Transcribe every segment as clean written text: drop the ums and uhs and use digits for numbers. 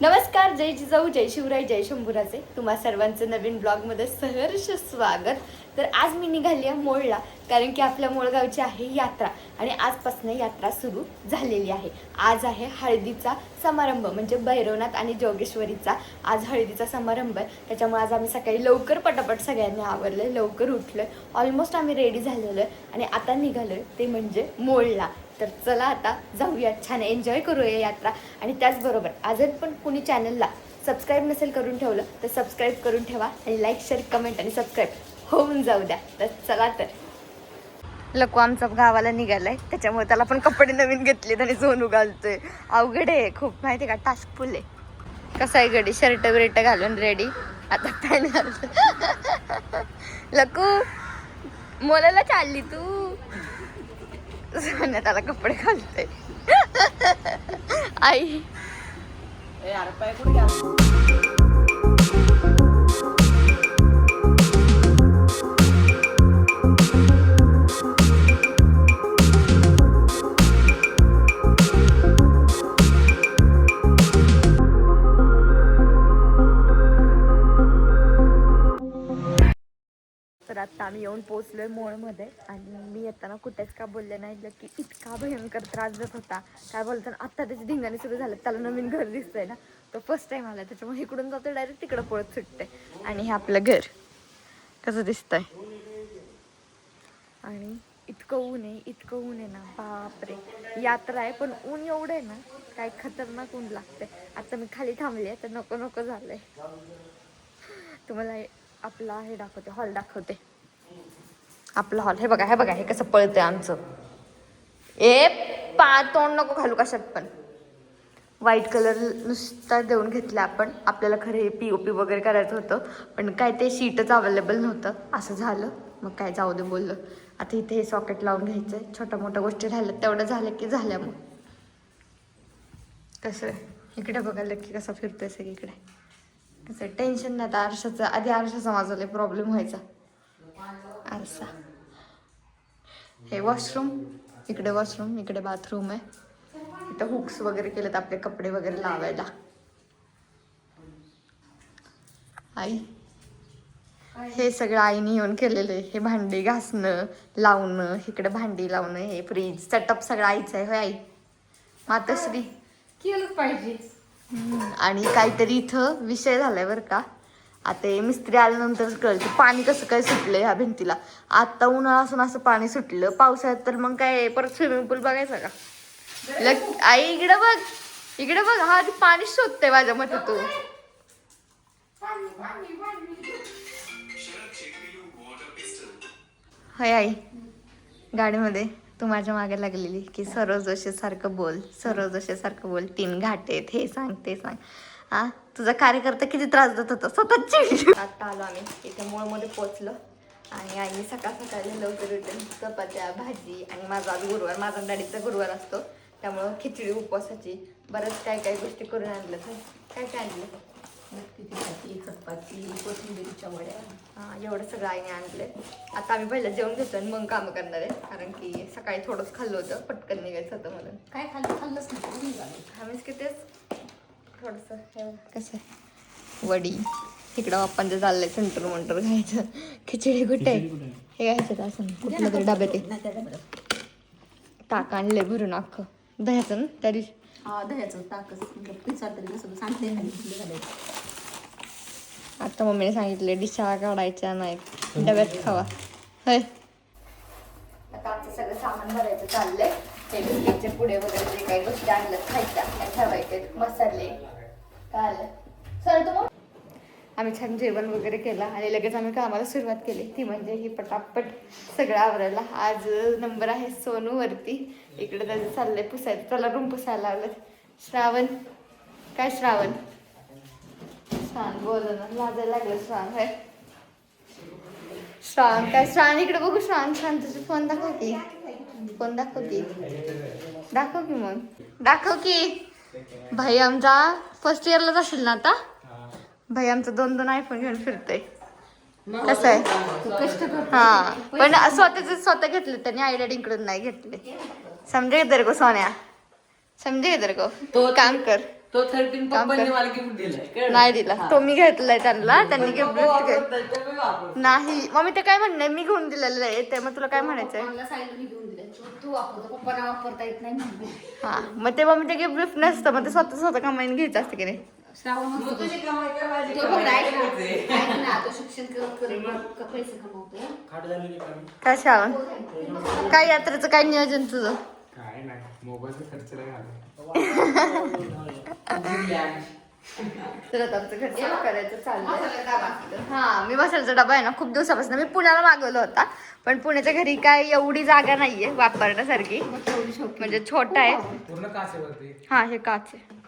नमस्कार, जय जिजाऊ, जय शिवराय, जय शंभूराजे. तुम्हा सर्वांचं नवीन ब्लॉगमध्ये सहर्ष स्वागत. तर आज मी निघाली आहे मोळला, कारण की आपल्या मोळगावची आहे यात्रा आणि आजपासून यात्रा सुरू झालेली आहे. आज आहे हळदीचा समारंभ, म्हणजे भैरवनाथ आणि जोगेश्वरीचा आज हळदीचा समारंभ आहे. त्याच्यामुळे आज आम्ही सकाळी लवकर पटापट सगळ्यांनी आवरलं, लवकर उठलं, ऑलमोस्ट आम्ही रेडी झालेलो आहे आणि आता निघालो ते म्हणजे मोळला. तर चला आता जाऊया, छान एन्जॉय करूया यात्रा. आणि त्याचबरोबर अजून पण कुणी चॅनलला सबस्क्राईब नसेल करून ठेवलं तर सबस्क्राईब करून ठेवा आणि लाईक, शेअर, कमेंट आणि सबस्क्राईब होऊन जाऊ द्या. तर चला, तर लकू आमचा गावाला निघालाय, त्याच्यामुळे त्याला पण कपडे नवीन घेतले आणि झोन उघालतोय. अवघड आहे खूप, माहिती का, टास्कफुल आहे. कसा आहे गडी, शर्ट बिर्ट घालून रेडी. आता पॅन्ट घालतो. लकू मोलाला चालली तू? त्याला कपडे घालते आई. तर आता आम्ही येऊन पोहोचलोय मोळमध्ये आणि मी येताना कुठेच का बोलले नाही की इतका भयंकर त्रास देत होता. काय बोलताना आत्ता त्याची धिंगाणे सुरू झालं, त्याला नवीन घर दिसतंय ना, तो फर्स्ट टाइम आला, त्याच्यामुळे इकडून जातो डायरेक्ट तिकडं पळत सुटते. आणि हे आपलं घर कसं दिसतंय. आणि इतकं ऊन आहे ना, बापरे. यात्रा आहे पण ऊन एवढं आहे ना, काय खतरनाक ऊन लागते. आता मी खाली थांबले तर नको नको झालंय. तुम्हाला आपला हे दाखवते, हॉल दाखवते. आपला हॉल हे बघा, हे कसं पळतंय आमचं. तोंड नको घालू कशात पण. व्हाईट कलर नुसता देऊन घेतला आपण. आपल्याला खरं हे POP वगैरे करायचं होतं, पण काय ते शीटच अवेलेबल नव्हतं, असं झालं. मग काय जाऊ दे बोललं. आता इथे हे सॉकेट लावून घ्यायचंय. छोट्या मोठ्या गोष्टी राहिल्या तेवढं झालं की झाल्या. मग कसं इकडे बघायला की कसा फिरतोय सगळीकडे, कसं टेन्शन नाही. आता आरशाचं, आधी आरशाचा माझा लय प्रॉब्लेम व्हायचा. आरसा, हे वॉशरूम, इकडे वॉशरूम, इकडे बाथरूम आहे. इथं हुक्स वगैरे केलेत आपले कपडे वगैरे लावायला. आई, हे सगळं आईने येऊन केलेलं आहे. हे भांडी घासणं, लावणं, इकडे भांडी लावणं, हे फ्रीज सेटअप सगळं आईचं आहे. होय आई? मातश्री केलंच पाहिजे. आणि काहीतरी इथं विषय झालाय बरं का. आता मिस्त्री आल्यानंतर कळलं पाणी कसं काय सुटलं ह्या भिंतीला. आता उन्हाळा असून असं पाणी सुटलं. पावसाळ्यात तर मग काय परत स्विमिंग पूल बघायचा का. आई इकडे बघ, इकडे बघ, हा पाणी शोधते माझ्या मते. तू हाय आई गाडीमध्ये तू माझ्या मागे लागलेली की सरोज जोशी सारखं बोल, सरोज जोशी सारखं बोल, 3 घाट आहेत, हे सांग ते सांग. हा, तुझा कार्यकर्ता किती त्रास देत होता स्वतःची. आता आलो आम्ही इथे मोळमध्ये पोहोचलो आणि आईने सकाळ सकाळी लवकर उठून चपात्या, भाजी आणि माझा आज गुरुवार, माझा डॅडीचा गुरुवार असतो, त्यामुळं खिचडी उपवासाची बरंच काय काय गोष्टी करून आणलं. काय काय आणलं? भाजी, चपाती, कोथिंबीरच्या वड्या. हां, एवढं सगळं आईने आणले. आता आम्ही पहिलं जेवण घेतो आणि मग कामं करणार आहे, कारण की सकाळी थोडंच खाल्लं होतं, पटकन निघायचं होतं म्हणून. काय खाल्लंच नाही. आम्हीच की तेच थोडंसं हे कसं वडी, इकडं बाप्पांचं चाललंय सेंटर मंटर घ्यायचं. खिचडी कुठे हे घ्यायचं असं कुठलं तरी डब्यात आहे. ताक आणलंय भरून अख्खं दह्याचं ना त्या दिवशी. हा, दह्याचं ताकच पिझ्झा तरी कसं सांगते खाली. आता मम्मीने सांगितले डिशा काढायच्या नाहीत, डब्यात खावा. होय, आता आमचं सगळं सामान भरायचं चाललंय. हे बिस्किटचे पुडे वगैरे जे काही गोष्टी आणल्या खायच्या त्या ठेवायचे, मसाले काय सर. तुम्ही आम्ही छान जेवण वगैरे केलं आणि लगेच आम्ही कामाला सुरुवात केली, ती म्हणजे ही पटापट सगळं आवरायला. आज नंबर आहे सोनूवरती. इकडे त्याचं चाललंय पुसायचं, त्याला रूम पुसायला लावलं. श्रावण काय, श्रावण बोल ना, लाजायला लागलं श्रावण. होय श्रावण काय, श्रावण इकडे बघू. श्रावण तुझे फोन दाखव की, फोन दाखव की, दाखव की, मग दाखव की. भाई आमचा फर्स्ट इयरलाच असेल ना आता. भाई आमचा 2 आयफोन घेऊन फिरतोय. कसं आहे. हा, पण स्वतः घेतले त्यांनी, आई डॅडीकडून नाही घेतले. समजे इधर को सोन्या, समजे इधर को, तो काम कर. तो 13 काम पप्पांनी कर. मला गिफ्ट दिलाय कळलं? नाही दिला हा. तो मी घेतलाय त्यांना त्यांनी पण गिफ्ट पप्पा वापरतात, ते मी वापरतो. नाही मम्मी ते काय म्हणणं मी घेऊन दिलेलं आहे ते मग तुला काय म्हणायचंय पप्पांना सांगितलं मी घेऊन दिलं तू वापरतो पप्पांना वापरता येत नाही म्हणून हा मग ते मम्मी ते गिफ्ट नसतं मग ते स्वतः कमाईने घ्यायचं असतं की नाही श्रावण मग मस्त तुझी कमाई काय माझी तो कमाई बघ, ऐक ना, करायची? ऐक ना, तो शिक्षण करत पैसे कमवतो काय श्रावण काय यात्रेचं काय नियोजन तुझं काय नाही मोबाईलचा खर्चला घालू तर आता आमचं घर सेवा करायचं चाललंय हा मी मसाल्याचा डबा आहे ना खूप दिवसापासून मी पुण्याला मागवला होता पण पुण्याच्या घरी काय एवढी जागा नाहीये वापरण्यासारखी म्हणजे छोटा आहे पूर्ण काचेवरती हा हे काच आहे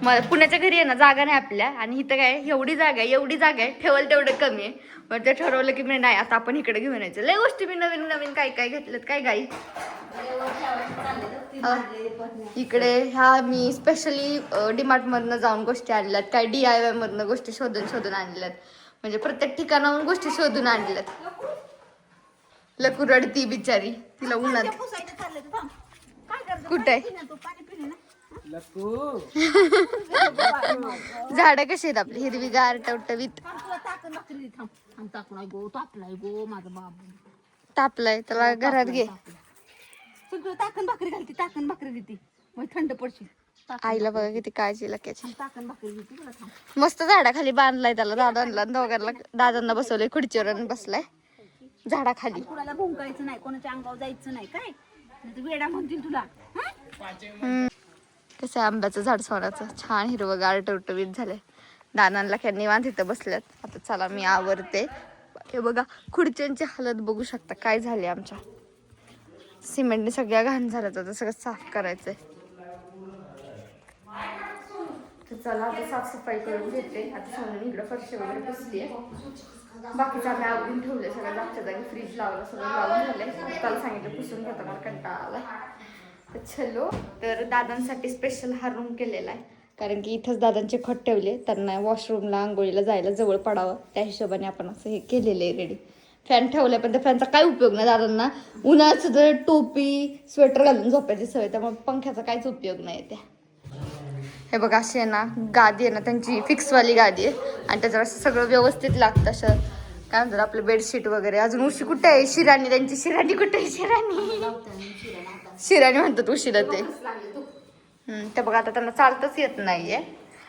मग पुण्याच्या घरी आहे ना जागा नाही आपल्या आणि इथं काय एवढी जागा आहे ठेवल तेवढं कमी आहे मग ते ठरवलं की मी नाही आता आपण इकडे घेऊन यायचं लय गोष्टी मी नवीन काय घेतल्यात काय गाई इकडे ह्या मी स्पेशली डीमार्ट मधनं जाऊन गोष्टी आणल्यात काय DIY मधनं गोष्टी शोधून आणल्यात म्हणजे प्रत्येक ठिकाणाहून गोष्टी शोधून आणल्यात लकू रडती बिचारी तिला उन्हात कुठे लकू झाडं कशी आहेत आपली हिरवीगार टवटवीत तापलाय त्याला घरात घे सगळं ताकण भाकरी घालते ताकण भाकरी देते मग थंड पडशील आईला बघा किती काळजी लागायची ताकण भाकरी देते तुला थांब मस्त झाडाखाली बांधलाय त्याला दादांना दोघांना दादांना बसवलंय खुर्चीवर आणि बसलाय झाडाखाली कुणाला भुंकायचं नाही कोणाच्या अंगावर जायचं नाही काय नाही तर वेडा म्हणतील तुला हं? कसं आहे आंब्याचं झाड सोनाचं छान हिरवगार टवटवीत झालंय दादांना काय निवांत इथं बसल्यात आता चला मी आवरते हे बघा खुर्च्यांची हालत बघू शकता काय झाली आमच्या सिमेंटने सगळ्या घाण झाल्यात आता सगळं साफ करायचंय तर चला आता साफसफाई करून घेते आता सोनून इकडं फरशी वगैरे पुसली आहे बाकीचं आम्ही आवरून ठेवले सगळं जागच्या जागी फ्रीज लावलं सगळं लावून झालंय त्याला सांगितलं पुसून घेता मला कंटाळा आला तर चलो तर दादांसाठी स्पेशल हा रूम केलेला आहे कारण की इथंच दादांचे खट ठेवले त्यांना वॉशरूमला आंघोळीला जायला जवळ पडावं त्या हिशोबाने आपण असं हे केलेलं आहे रेडी फॅन ठेवलाय पण त्या फॅनचा काय उपयोग नाही दादांना उन्हाळ्यात सुद्धा टोपी स्वेटर घालून झोपायची सवय त्यामुळे पंख्याचा काहीच उपयोग नाही त्या हे बघा अशी आहे ना गादी आहे ना त्यांची फिक्सवाली गादी आहे आणि त्याच्यावर असं सगळं व्यवस्थित लागतं असं काय म्हणतात आपलं बेडशीट वगैरे अजून उशी कुठे आहे शिराणी त्यांची शिराणी कुठे आहे शिराणी म्हणतात उशीला ते ते बघा आता त्यांना चालतच येत नाहीये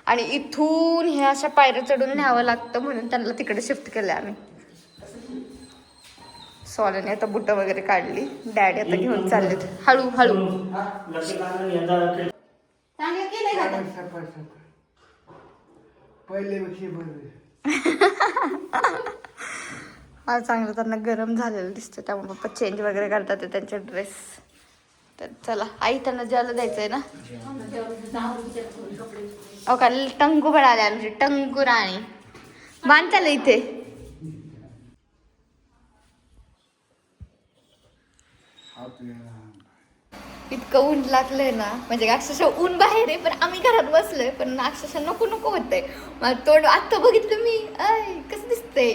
आणि इथून हे अशा पायऱ्या चढून न्यावं लागतं म्हणून त्यांना तिकडे शिफ्ट केलं आम्ही सॉल्याने आता बुटं वगैरे काढली डॅडी आता घेऊन चाललेत हळूहळू चांगलं केलंय का पहिले हा चांगलं त्यांना गरम झालेलं दिसतं त्यामुळे पप्पा चेंज वगैरे करतात ते त्यांचे ड्रेस तर चला आई त्यांना जेवायला द्यायचंय ना अहो का टंकू पण आले आमची टंकू राणी बांधताला इथे इतकं ऊन लागलंय ना म्हणजे अक्षरशः ऊन बाहेर आहे पण आम्ही घरात बसलोय पण अक्षरशः नको होतंय मला तोंड आता बघितलं मी कसं दिसतंय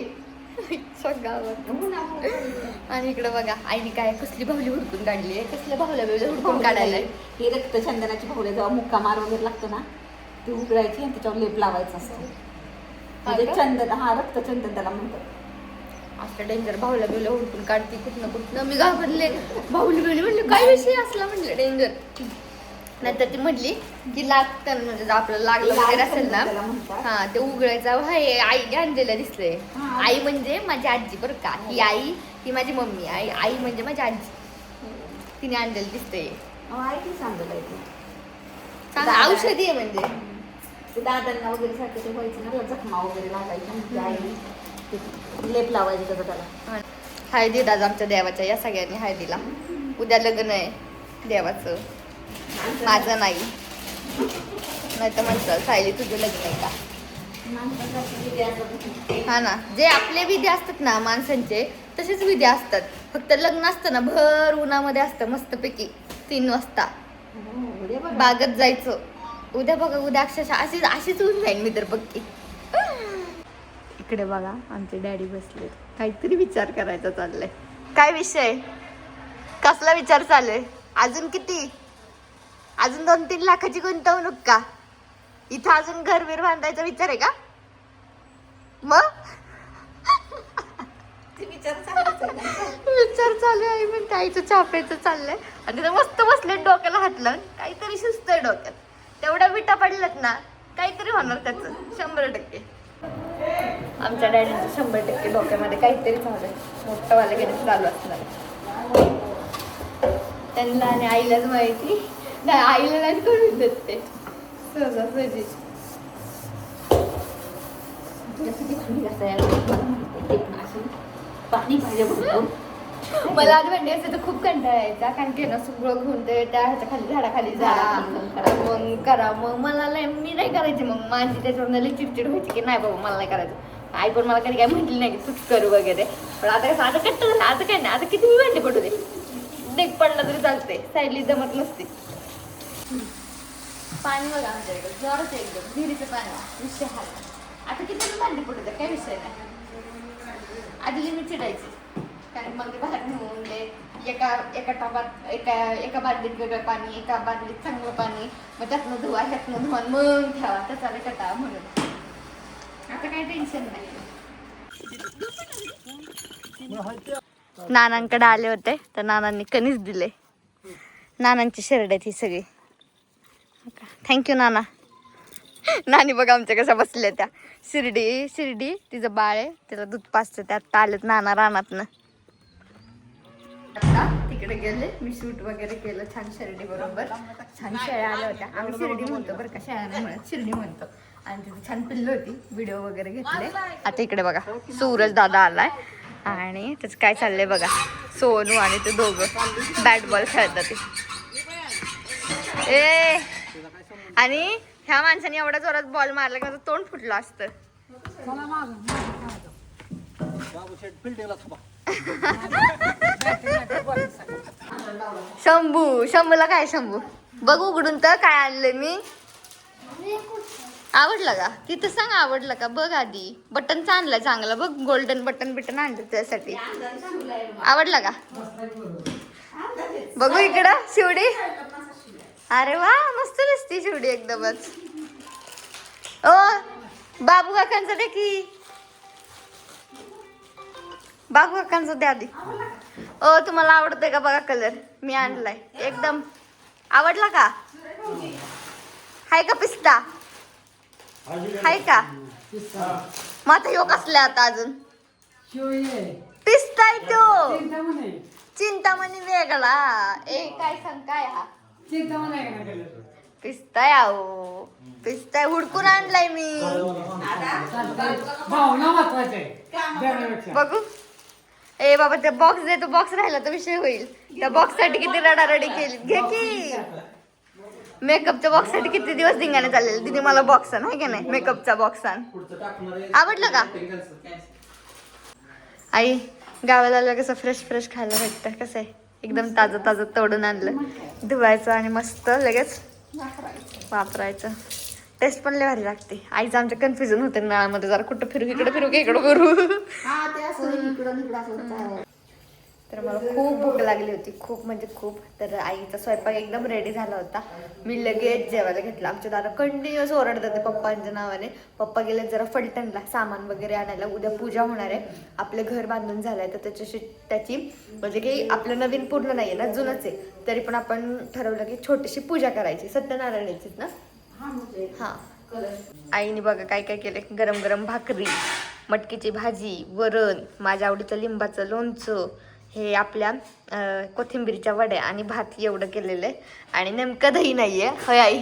आणि इकडं बघा आईने काय कसली बाहुली हुडकून काढली आहे कसल्या बाहुल्या हुडकून काढायला हे रक्तचंदनाची भावले जेव्हा मुक्का मार वगैरे लागतो ना ती उघडायची आणि त्याच्यावर लेप लावायचा असतो म्हणजे चंदन हा रक्तचंदन त्याला म्हणतात असं डेंजर बाहुल्या बिवल्या हुडकून काढते कुठनं मी घाबरले बाहुली बिवली म्हणले काय विषय असला म्हणले डेंजर नंतर ती म्हटली की लागतं म्हणजे आपलं लागलं वगैरे असेल ना हा ते उघडायचं हाय आईने आणलेलं दिसलंय आई म्हणजे माझी आजी बरं का ही आई ही माझी मम्मी आई म्हणजे माझी आजी तिने आणलेलं दिसतंय चांगलं औषधी आहे म्हणजे ते दादांना वगैरे सारखं ते व्हायचं ना जखमा वगैरे लागायच्या आई लेप लावायचं त्याचा त्याला हळदी दादा आमच्या देवाच्या या सगळ्यांनी हळदीला उद्या लग्न आहे देवाचं माझं नाही तर म्हणतात सायली तुझं लग्न आहे का हा ना जे आपले विधी असतात ना माणसांचे तसेच विधी असतात फक्त लग्न असतं ना भर उन्हामध्ये असतं मस्तपैकी 3 वाजता बागत जायचं उद्या बघा उद्या अक्षरशः अशीच ऊन जाईन मी तर पक्की इकडे बघा आमचे डॅडी बसले काहीतरी विचार करायचा चाललाय काय विषय कसला विचार चालू आहे अजून किती अजून 2-3 लाखाची गुंतवणूक का इथं अजून घरबीर बांधायचा विचार आहे का मग? ते विचार चालूच आहे ना. विचार चालू आहे म्हणते आईचं चाफ्याचं चाललंय आणि तिथं मस्त बसले डोक्याला हात लावून काहीतरी सुचतंय डोक्यात. तेवढ्या विटा पडल्यात ना काहीतरी होणार त्याचं 100%. आमच्या डॅडीचं 100% डोक्यामध्ये काहीतरी चालू मोठं वाला गणित चालू असणार. त्यांना आणि आईलाच माहिती नाही, आईला नाही करून देत ते सहजासहजी. तुला किती भांडी घासायला मला माहिती आहे. ते पण अशी पाणी पाहिजे भरपूर. मला आज भांडी असते तर खूप कंटाळा यायचा कारण की ना सगळं घेऊन ते त्या ह्याच्या खाली झाडाखाली जा मग करा. मग मला मी नाही करायची. मग माझी त्याच्यावर लई चिडचिड व्हायची की नाही बाबा मला नाही करायचं. आई पण मला कधी काय म्हटली नाही की तूच करू वगैरे. पण आता कसं आता कट्ट झालं. आता काय नाही, आता किती भांडी पडू दे, डेक पडला तरी चालते. सायली जमत नसते. पाणी बघा आमच्याकडे जोरात एकदम विहिरीचं पाणी विषय हा. आता किती भांडी पडू दे, काय विषय नाही. आधी मी चिडायची कारण मग ते बाहेर नेऊन दे एका टापात एका बादलीत वेगळं पाणी, एका बादलीत चांगलं पाणी, मग त्यातनं धुवा ह्यातनं धुवा मग ठेवा त्याचा कटा म्हणून. आता काही टेन्शन नाही. नानांकडे आले होते तर नानांनी कणीस दिले. नानांची शर्ट आहे ही सगळी. थँक्यू नाना. नानी बघा आमच्या कशा बसल्या त्या. शिर्डी तिचं बाळ आहे, त्याला दूध पाजतं. त्यात आलेत नाना रानातनं. आता तिकडे गेले, मी शूट वगैरे केलं छान शिर्डी बरोबर. छान शेळ्या आल्या होत्या. आम्ही शिर्डी म्हणतो बरं का, शेळ्या नाही म्हणत, शिर्डी म्हणतो. आणि तिथे छान पिल्लं होती, व्हिडिओ वगैरे घेतले. आता इकडे बघा सूरज दादा आलाय आणि त्याचं काय चाललंय बघा. सोनू आणि ते दोघं बॅट बॉल खेळतात ए. आणि ह्या माणसाने एवढ्या जोरात बॉल मारला की तोंड फुटलं असतं. शंभूला काय शंभू बघ उघडून तर काय आणलंय मी. आवडलं का तिथं सांग, आवडलं का बघ आधी. बटनचा आणलाय चांगला बघ, गोल्डन बटन आणलं त्यासाठी. आवडला का बघू इकडं शिवडी. अरे वा मस्त दिसती शिवडी एकदमच. ओ बाबू काकांचं दे की, बाबू काकांचं द्या आधी. ओ तुम्हाला आवडतंय का बघा कलर मी आणलाय एकदम. आवडला का? हाय का पिस्ता? हाय का? मग आता ह्यो कसला आता अजून पिस्ता आहे तो. चिंतामणी वेगळा. ए काय सांग काय हा पिस्ता आहे. अहो पिस्ता हुडकून आणलाय मी. बघू ए बाबा ते बॉक्स दे. तो बॉक्स राहिला तर विषय होईल. त्या बॉक्स साठी किती रडारडी केली. घे की मेकअपच्या बॉक्स साठी किती दिवस धिंगाणे चाललेले. तिने मला बॉक्स आण आहे का नाही, मेकअपचा बॉक्स आण. आवडलं का? आई गावाला आलं कसं फ्रेश खायला भेटतं. कसं आहे एकदम ताजं तोडून आणलं, धुवायचं आणि मस्त लगेच वापरायचं. टेस्ट पण लय भारी लागते. आईचं आमच्या कन्फ्युजन होते नळामध्ये जरा कुठं फिरू, इकडे फिरू की इकडं करू. तर मला खूप भूक लागली होती, खूप म्हणजे खूप. तर आईचा स्वयंपाक एकदम रेडी झाला होता. मी लगेच जेवायला घेतला. आमच्या दादा कंटिन्युअस ओरडत होते पप्पांच्या नावाने. पप्पा गेले जरा फलटणला सामान वगैरे आणायला. उद्या पूजा होणार आहे. आपलं घर बांधून झालंय तर त्याची म्हणजे की आपलं नवीन पूर्ण नाहीये ना, जुनच आहे. तरी पण आपण ठरवलं की छोटीशी पूजा करायची सत्यनारायणाचीच ना. हा आईने बघा काय काय केले. गरम गरम भाकरी, मटकीची भाजी, वरण, माझ्या आवडीचं लिंबाचं लोणचं, हे आपल्या कोथिंबीरच्या वड्या आणि भात एवढं केलेलं आहे. आणि नेमकं दही नाहीये. होय आई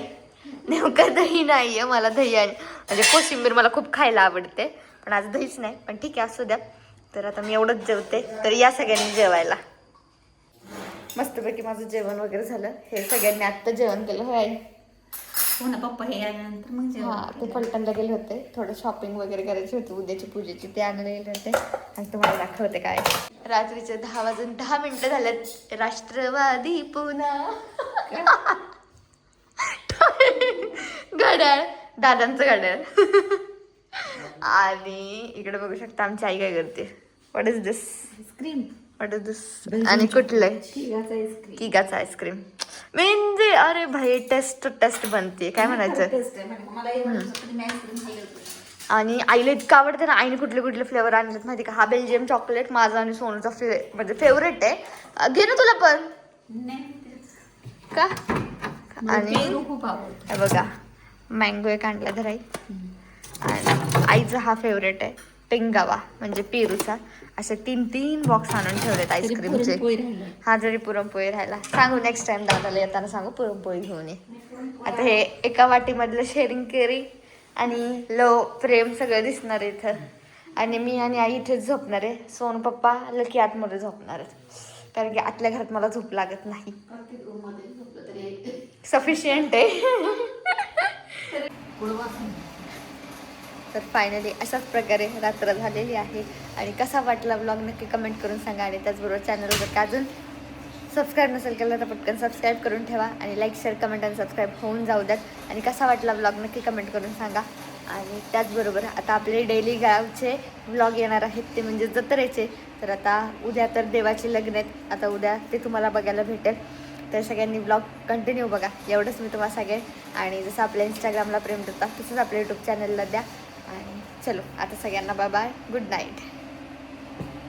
नेमकं दही नाहीये. मला दही आणि म्हणजे कोशिंबीर मला खूप खायला आवडते पण आज दहीच नाही. पण ठीक आहे असू द्या. तर आता मी एवढंच जेवते. तर या सगळ्यांनी जेवायला. मस्तपैकी माझं जेवण वगैरे झालं. हे सगळ्यांनी आत्ता जेवण केलं. होय आई हो ना पप्पा हे आल्यानंतर मग हा ते फलटणला गेले होते. थोडं शॉपिंग वगैरे करायची होती उद्याची पूजेची, ते आणायला गेले होते. आणि तुम्हाला दाखवते काय. रात्रीचे 10:10 झालेत. राष्ट्रवादी पुन्हा घड्याळ, दादांचं घड्याळ. आणि इकडे बघू शकता आमची आई काय करते. What is this? Screen. What is this? आणि कुठलं आहे? तिघाचं आईस्क्रीम. किगाचा आईस्क्रीम. म्हणजे अरे भाई टेस्ट बनते काय म्हणायचं. टेस्ट आहे म्हणजे मला एवढं मी आईस्क्रीम खाल्लं होतं. आणि आईला इतकं आवडतं ना, आईने कुठले कुठले फ्लेवर आणलेत माहिती का. हा बेल्जियम चॉकलेट माझा आणि सोनूचा म्हणजे फेवरेट आहे. घे ना तुला पण नाही का. आणि आणि पेरू खूप आवडतो. हे बघा मँगो एक आणला तर आई. आणि आईचा हा फेवरेट आहे पेंगावा म्हणजे पेरूचा. असे 3 बॉक्स आणून ठेवलेत आईस्क्रीमचे. पुरणपोळी राहिलं. हा जरी पुरणपोळी राहिला सांगू नेक्स्ट टाइम दादाला येताना सांगू पुरणपोळी घेऊन ये. आता हे एका वाटीमधलं शेअरिंग केरी आणि लो प्रेम सगळं दिसणार आहे इथं. आणि मी आणि आई इथेच झोपणार आहे. सोनू पप्पा लकी आतमध्ये झोपणार आहेत कारण की आतल्या घरात मला झोप लागत नाही. सफिशियंट आहे. तर फायनली अशाच प्रकारे रात्र झालेली आहे. आणि कसा वाटला व्लॉग नक्की कमेंट करून सांगा. आणि त्याचबरोबर चॅनलवर जर का अजून सबस्क्राईब नसेल केलं तर पटकन सबस्क्राईब करून ठेवा. आणि लाईक शेअर कमेंट आणि सबस्क्राईब होऊन जाऊ द्यात. आणि कसा वाटला व्लॉग नक्की कमेंट करून सांगा. आणि त्याचबरोबर आता आपले डेली गावचे व्लॉग येणार आहेत ते म्हणजे जत्रेचे. तर आता उद्या तर देवाचे लग्न आहेत. आता उद्या ते तुम्हाला बघायला भेटेल. तर सगळ्यांनी व्लॉग कंटिन्यू बघा एवढंच मी तुम्हाला सांगेन. आणि जसं आपल्या इंस्टाग्रामला प्रेम देता तसंच आपल्या यूट्यूब चॅनलला द्या. आणि चलो आता सगळ्यांना बाय बाय गुड नाईट.